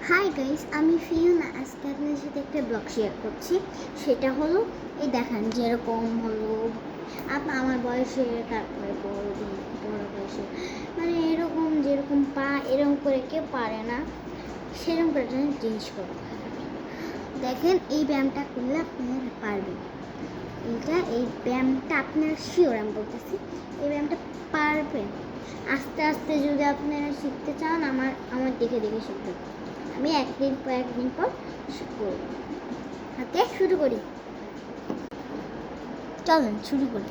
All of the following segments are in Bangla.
হাই গাইস, আমি ফিওনা। আজকে আপনাদের সাথে একটা ব্লগ শেয়ার করছি। সেটা হলো এই দেখেন, যেরকম হলো আমার বয়সে, তারপরে বড় বয়সে, মানে এরকম যেরকম পা এরকম করে কেউ পারে না, সেরকম করে জিনিস করো। দেখেন, এই ব্যায়ামটা করলে আপনারা পারবেন। এই ব্যায়ামটা আপনারা শিওর, আমি বলতেছি এই ব্যায়ামটা পারবেন। আস্তে আস্তে যদি আপনারা শিখতে চান, আমার দেখে দেখে শিখবেন। আমি একদিন পর শিখব। ওকে, শুরু করি। চলেন শুরু করি।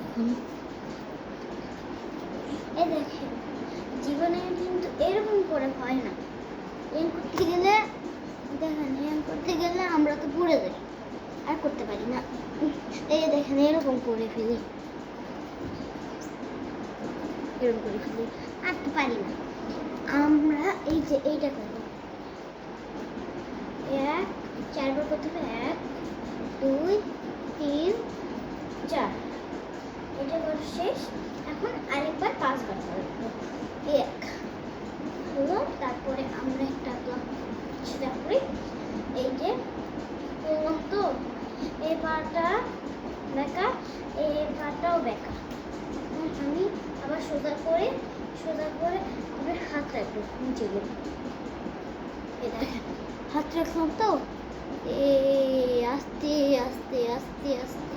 এই দেখেন, জীবনে কিন্তু এরকম করে হয় না। এরকম করতে গেলে দেখেন, এরকম করতে গেলে আমরা তো পড়ে যাই, আর করতে পারি না। এই দেখেন, এরকম করে ফেলি, এরকম করে ফেলি, আর তো পারি না। আমরা এই যে এইটা করব, 4বার করতে হবে। 1 2 3 4, এটা করা শেষ। এখন আরেকবার 5বার করব। 1 হলো, তারপরে আমরা একটা সেটা করি। এই যে বললাম তো, এই পাটা বেঁকা, এই পাটাও বেঁকা। আমি আবার সোজা করে আবার হাত রাখবো নিচে গেলে। এই দেখেন, হাত রাখলাম তো, আস্তে আস্তে আস্তে আস্তে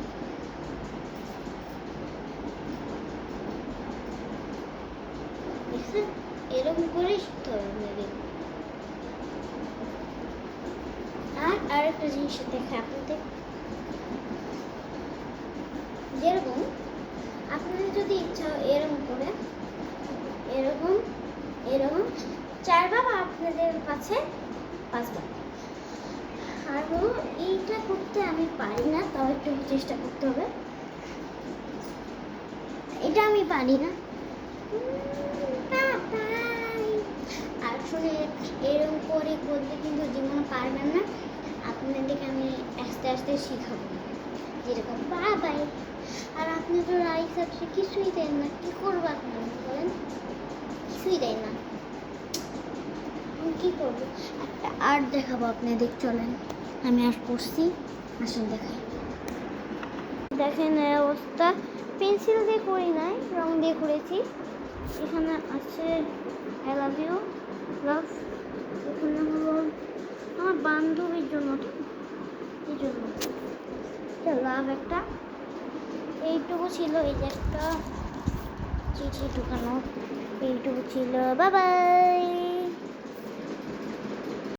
দেখছেন, এরকম করে শিখতে হবে আপনাদের। আর আরেকটা জিনিস দেখে আপনাদের, যেরকম আপনাদের যদি ইচ্ছা হয় এরকম করে, এরকম 4বার, আপনাদের কাছে 5বার। আর এইটা করতে আমি পারি না, তাও একটু চেষ্টা করতে হবে। এটা আমি পারি না, আর শুনে এরকম করে করতে কিন্তু জীবনে পারবেন না। আপনাদেরকে আমি আস্তে আস্তে শিখাবো, যেরকম বাই। আর আপনি তো রাইট সাবজেক্ট কিছুই দেন না, কি করবো আপনারা বলেন? কিছুই দেয় না, আমি কি করবো? একটা আর্ট দেখাবো আপনাদের, চলেন। আমি আর্ট করছি, আসেন দেখাই। দেখেন এই অবস্থা, পেন্সিল দিয়ে করি নাই, রং দিয়ে করেছি। এখানে আছে আই লাভ ইউ, লাভ। এখানে হলো আমার বান্ধবীর জন্য, এই জন্য লাভ একটা। এইটুকু ছিল, এই যে একটা চিঠি ঢুকানো, এইটুকু ছিল। Bye bye.